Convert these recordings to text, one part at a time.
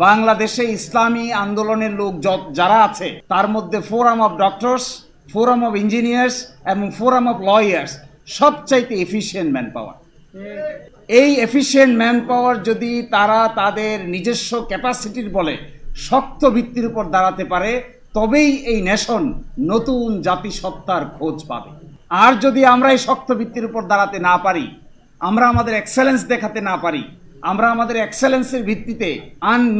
বাংলাদেশে ইসলামী আন্দোলনের লোক যারা আছে তার মধ্যে forum of doctors, forum of engineers এবং ফোরাম অফ লয়ার্স সবচাইতে এফিশিয়েন্ট ম্যান পাওয়ার। এই এফিশিয়েন্ট ম্যান পাওয়ার যদি তারা তাদের নিজস্ব ক্যাপাসিটির বলে শক্ত ভিত্তির উপর দাঁড়াতে পারে, তবেই এই নেশন নতুন জাতিসত্তার খোঁজ পাবে। আর যদি আমরা এই শক্ত ভিত্তির উপর দাঁড়াতে না পারি, আমরা আমাদের এক্সেলেন্স দেখাতে না পারি, আমরা আমাদের এক্সেলেন্সের ভিত্তিতে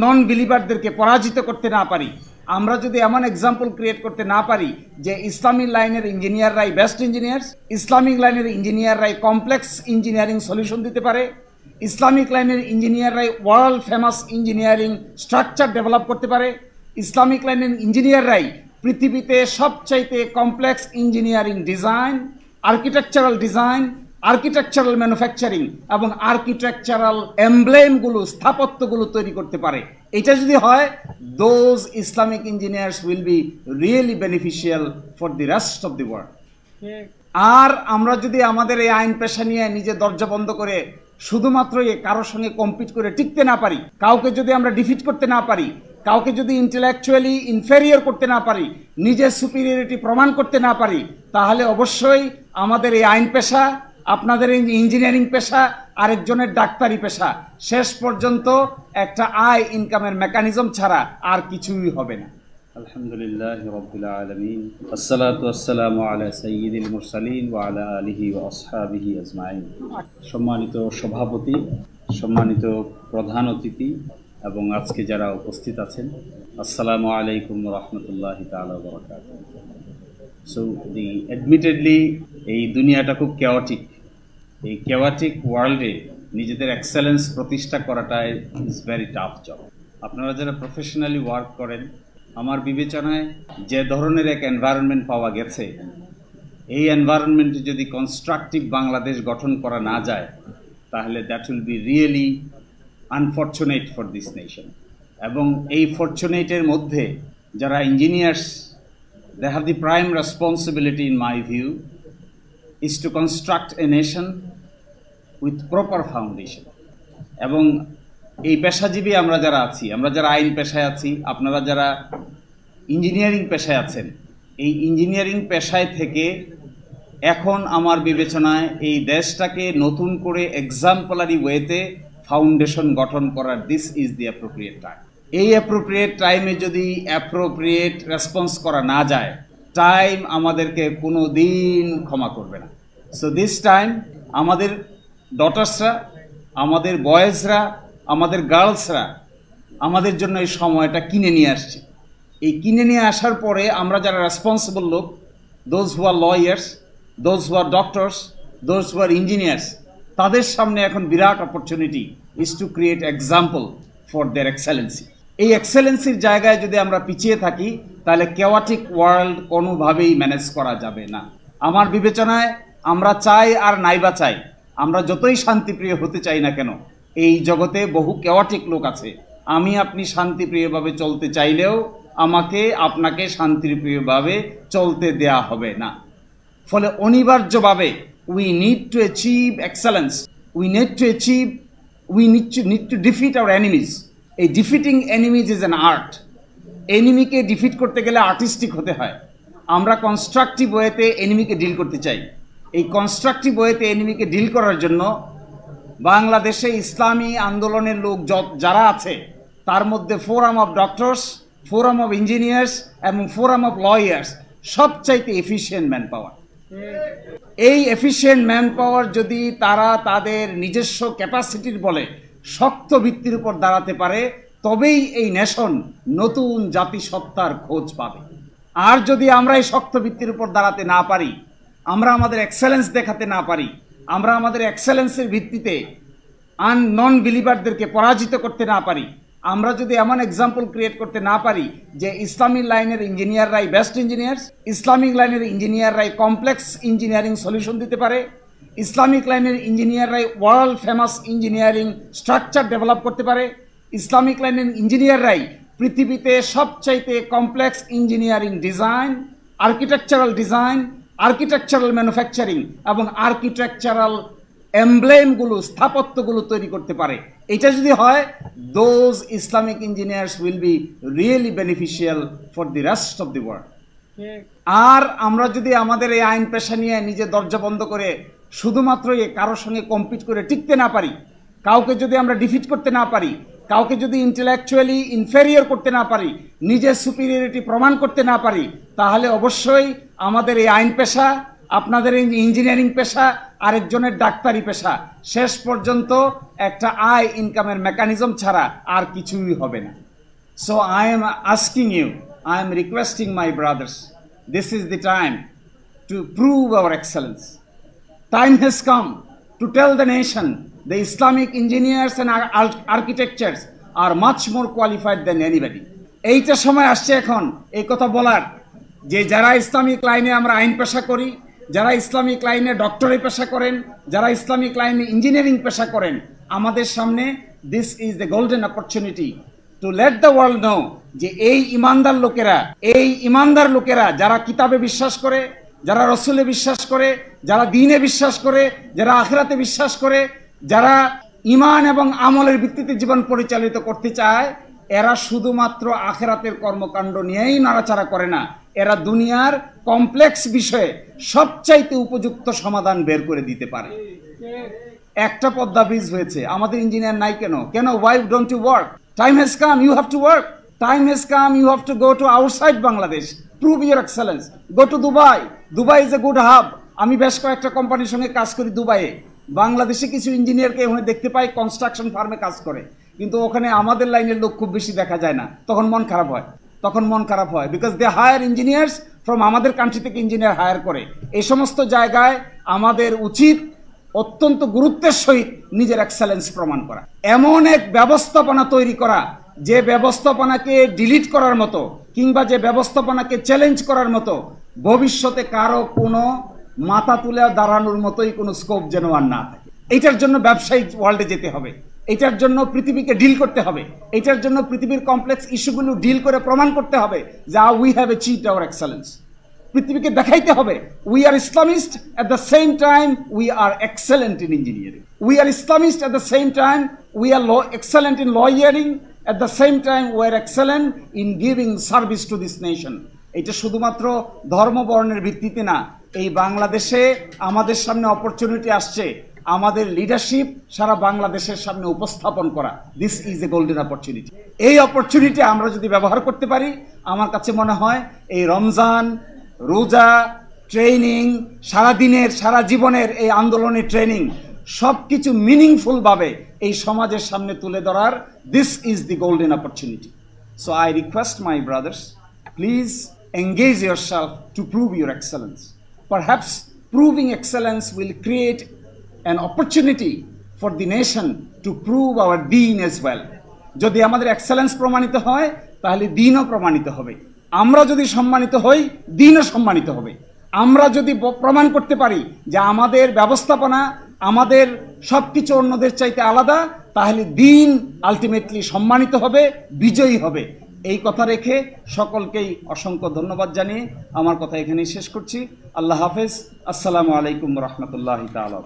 নন বিলিভারদেরকে পরাজিত করতে না পারি, আমরা যদি এমন এক্সাম্পল ক্রিয়েট করতে না পারি যে ইসলামিক লাইনের ইঞ্জিনিয়াররাই বেস্ট ইঞ্জিনিয়ার্স, ইসলামিক লাইনের ইঞ্জিনিয়াররাই কমপ্লেক্স ইঞ্জিনিয়ারিং সলিউশন দিতে পারে, ইসলামিক লাইনের ইঞ্জিনিয়াররাই world famous engineering structure develop করতে পারে, ইসলামিক লাইনের ইঞ্জিনিয়াররাই পৃথিবীতে সবচাইতে complex engineering design, architectural design, architectural manufacturing এবং আর্কিটেকচারাল এমব্লেমগুলো, স্থাপত্যগুলো তৈরি করতে পারে, এটা যদি হয়, those Islamic engineers will be really beneficial for the rest of the world. আর আমরা যদি আমাদের এই আইন পেশা নিয়ে নিজে দরজা বন্ধ করে শুধুমাত্র কারোর সঙ্গে কম্পিট করে টিকতে না পারি, কাউকে যদি আমরা ডিফিট করতে না পারি, কাউকে যদি ইন্টেলেকচুয়ালি ইনফেরিয়র করতে না পারি, নিজের সুপিরিয়রিটি প্রমাণ করতে না পারি, তাহলে অবশ্যই আমাদের এই আইন পেশা, আপনাদের ইঞ্জিনিয়ারিং পেশা, আরেকজনের ডাক্তারি পেশা শেষ পর্যন্ত একটা আয় ইনকামের মেকানিজম ছাড়া আর কিছুই হবে না। আলহামদুলিল্লাহ রাব্বিল আলামিন, আসসালাতু ওয়াসসালামু আলা সাইয়্যিদিল মুরসালিন ওয়া আলা আলিহি ওয়া আসহাবিহি আজমাইন। সম্মানিত সভাপতি, সম্মানিত প্রধান অতিথি এবং আজকে যারা উপস্থিত আছেন, আসসালামু আলাইকুম ওয়া রাহমাতুল্লাহি তাআলা ওয়া বারাকাতুহু। সো অ্যাডমিটেডলি এই দুনিয়াটা খুব কেওয়াটিক। এই কেওয়াটিক ওয়ার্ল্ডে নিজেদের এক্সেলেন্স প্রতিষ্ঠা করাটা ইজ ভেরি টাফ জব। আপনারা যারা প্রফেশনালি ওয়ার্ক করেন, আমার বিবেচনায় যে ধরনের এক এনভায়রনমেন্ট পাওয়া গেছে, এই এনভায়রনমেন্টে যদি কনস্ট্রাকটিভ বাংলাদেশ গঠন করা না যায়, তাহলে that will be really unfortunate for this nation. এবং এই ফর্চুনেটের মধ্যে যারা engineers, they have the prime responsibility in my view is to construct a nation with proper foundation. এবং এই পেশাজীবী আমরা যারা আছি, আমরা যারা আইন পেশায় আছি, আপনারা যারা ইঞ্জিনিয়ারিং পেশায় আছেন, এই ইঞ্জিনিয়ারিং পেশায় থেকে এখন আমার বিবেচনায় এই দেশটাকে নতুন করে এক্সাম্পলারি ওয়েতে ফাউন্ডেশন গঠন করার this is the appropriate time. এই অ্যাপ্রোপ্রিয়েট টাইমে যদি অ্যাপ্রোপ্রিয়েট রেসপন্স করা না যায়, টাইম আমাদেরকে কোনো দিন ক্ষমা করবে না। সো দিস টাইম আমাদের ডটার্সরা, আমাদের বয়েজরা, আমাদের গার্লসরা আমাদের জন্য এই সময়টা কিনে নিয়ে আসছে। এই কিনে নিয়ে আসার পরে আমরা যারা রেসপন্সিবল লোক, those who are lawyers, those who are doctors, those who are engineers, তাদের সামনে এখন বিরাট opportunity is to create example for their excellency. এই এক্সেলেন্সির জায়গায় যদি আমরা পিছিয়ে থাকি, তাহলে কেওয়াটিক ওয়ার্ল্ড কোনোভাবেই ম্যানেজ করা যাবে না। আমার বিবেচনায় আমরা চাই আর নাইবা চাই, আমরা যতই শান্তিপ্রিয় হতে চাই না কেন, এই জগতে বহু কেওয়াটিক লোক আছে। আমি আপনি শান্তিপ্রিয়ভাবে চলতে চাইলেও আমাকে আপনাকে শান্তিপ্রিয়ভাবে চলতে দেয়া হবে না। ফলে অনিবার্যভাবে we need to achieve excellence, we need to defeat our enemies. এই defeating enemies is an art. এনিমিকে ডিফিট করতে গেলে আর্টিস্টিক হতে হয়। আমরা কনস্ট্রাকটিভ ওয়েতে এনিমিকে ডিল করতে চাই। এই কনস্ট্রাকটিভ ওয়েতে এনিমিকে ডিল করার জন্য বাংলাদেশে ইসলামী আন্দোলনের লোক যারা আছে তার মধ্যে forum of doctors, forum of engineers এবং ফোরাম অফ লয়ার্স সবচাইতে এফিশিয়েন্ট ম্যান পাওয়ার। এই এফিশিয়েন্ট ম্যান পাওয়ার যদি তারা তাদের নিজস্ব ক্যাপাসিটির বলে শক্ত ভিত্তির উপর দাঁড়াতে পারে, তবেই এই নেশন নতুন জাতিসত্তার খোঁজ পাবে। আর যদি আমরা এই শক্ত ভিত্তির উপর দাঁড়াতে না পারি, আমরা আমাদের এক্সেলেন্স দেখাতে না পারি, আমরা আমাদের এক্সেলেন্সের ভিত্তিতে নন বিলিভারদেরকে পরাজিত করতে না পারি, আমরা যদি এমন এক্সাম্পল ক্রিয়েট করতে না পারি যে ইসলামিক লাইনের ইঞ্জিনিয়াররাই বেস্ট ইঞ্জিনিয়ার্স, ইসলামিক লাইনের ইঞ্জিনিয়াররাই কমপ্লেক্স ইঞ্জিনিয়ারিং সলিউশন দিতে পারে, ইসলামিক লাইনের ইঞ্জিনিয়াররাই world famous engineering structure develop করতে পারে, ইসলামিক লাইনের ইঞ্জিনিয়াররাই পৃথিবীতে সবচাইতে complex engineering design, architectural design, architectural manufacturing এবং আর্কিটেকচারাল এমব্লেমগুলো, স্থাপত্যগুলো তৈরি করতে পারে, এটা যদি হয়, those Islamic engineers will be really beneficial for the rest of the world. আর আমরা যদি আমাদের এই আইন পেশা নিয়ে নিজে দরজা বন্ধ করে শুধুমাত্র কারোর সঙ্গে কম্পিট করে টিকতে না পারি, কাউকে যদি আমরা ডিফিট করতে না পারি, কাউকে যদি ইন্টেলেকচুয়ালি ইনফেরিয়র করতে না পারি, নিজের সুপিরিয়রিটি প্রমাণ করতে না পারি, তাহলে অবশ্যই আমাদের এই আইন পেশা, আপনাদের এই ইঞ্জিনিয়ারিং পেশা, আরেকজনের ডাক্তারি পেশা শেষ পর্যন্ত একটা আয় ইনকামের মেকানিজম ছাড়া আর কিছুই হবে না। So I am asking you, I am requesting my brothers, this is the time to prove our excellence. Time has come to tell the nation the Islamic engineers and architects are much more qualified than anybody. এইটা সময় আসছে এখন এই কথা বলার যে যারা Islamic লাইনে আমরা আইন পেশা করি, যারা ইসলামিক লাইনে ডক্টরি পেশা করেন, যারা ইসলামিক লাইনে ইঞ্জিনিয়ারিং পেশা করেন, আমাদের সামনে this is the golden opportunity to let the world know যে এই ইমানদার লোকেরা যারা কিতাবে বিশ্বাস করে, যারা রসুলে বিশ্বাস করে, যারা দ্বীনে বিশ্বাস করে, যারা আখিরাতে বিশ্বাস করে, যারা ঈমান এবং আমলের ভিত্তিতে জীবন পরিচালিত করতে চায়, এরা শুধুমাত্র আখিরাতের কর্মকাণ্ড নিয়েই নাড়াচাড়া করে না, এরা দুনিয়ার কমপ্লেক্স বিষয়ে সবচাইতে উপযুক্ত সমাধান বের করে দিতে পারে। একটা পদ্মা ব্রিজ হয়েছে, আমাদের ইঞ্জিনিয়ার নাই কেন? why don't you work? Time has come, you have to work. Time has come, you have to go to outside Bangladesh, prove your excellence. Go to Dubai. Dubai is a good hub. আমি বেশ কয়েকটা কোম্পানির সঙ্গে কাজ করি দুবাইয়ে। বাংলাদেশে কিছু ইঞ্জিনিয়ারকে ওখানে দেখতে পাই, কনস্ট্রাকশন ফার্মে কাজ করে, কিন্তু ওখানে আমাদের লাইনের লোক খুব বেশি দেখা যায় না। তখন মন খারাপ হয় because they hire engineers from আমাদের কান্ট্রি থেকে ইঞ্জিনিয়ার হায়ার করে। এই সমস্ত জায়গায় আমাদের উচিত অত্যন্ত গুরুত্বের সহিত নিজের এক্সেলেন্স প্রমাণ করা, এমন এক ব্যবস্থাপনা তৈরি করা যে ব্যবস্থাপনাকে ডিলিট করার মতো কিংবা যে ব্যবস্থাপনাকে চ্যালেঞ্জ করার মতো ভবিষ্যতে কারো কোনো মাথা তুলে দাঁড়ানোর মতোই কোনো স্কোপ যেন আর না থাকে। এটার জন্য ব্যবসায়িক ওয়ার্ল্ডে যেতে হবে, এটার জন্য পৃথিবীকে ডিল করতে হবে, এটার জন্য পৃথিবীর কমপ্লেক্স ইস্যুগুলো ডিল করে প্রমাণ করতে হবে যে we have achieved our excellence. পৃথিবীকে দেখাইতে হবে we are Islamist, at the same time we are excellent in engineering. We are Islamist, at the same time we are excellent in lawyering, at the same time we are excellent in giving service to this nation. এটা শুধুমাত্র ধর্ম বর্ণের ভিত্তিতে না, এই বাংলাদেশে আমাদের সামনে অপরচুনিটি আসছে আমাদের লিডারশিপ সারা বাংলাদেশের সামনে উপস্থাপন করা। This is a golden opportunity. এই অপরচুনিটি আমরা যদি ব্যবহার করতে পারি, আমার কাছে মনে হয় এই রমজান, রোজা, ট্রেনিং, সারা জীবনের এই আন্দোলনের ট্রেনিং সবকিছু মিনিংফুল ভাবে এই সমাজের সামনে তুলে ধরার this is the golden opportunity. So I request my brothers, please engage yourself to prove your excellence. Perhaps proving excellence will create an opportunity for the nation to prove our deen as well. যদি আমাদের excellence প্রমাণিত হয় তাহলে দ্বীনও প্রমাণিত হবে। আমরা যদি সম্মানিত হই, দ্বীনও সম্মানিত হবে। আমরা যদি প্রমাণ করতে পারি যে আমাদের ব্যবস্থাপনা, আমাদের সবকিছু অন্যদের চাইতে আলাদা, তাহলে দ্বীন আলটিমেটলি সম্মানিত হবে, বিজয়ী হবে। এই কথা রেখে সকলকেই অসংখ্য ধন্যবাদ জানিয়ে আমার কথা এখানেই শেষ করছি। আল্লাহ হাফেজ। আসসালামু আলাইকুম রহমতুল্লাহি তাআলা।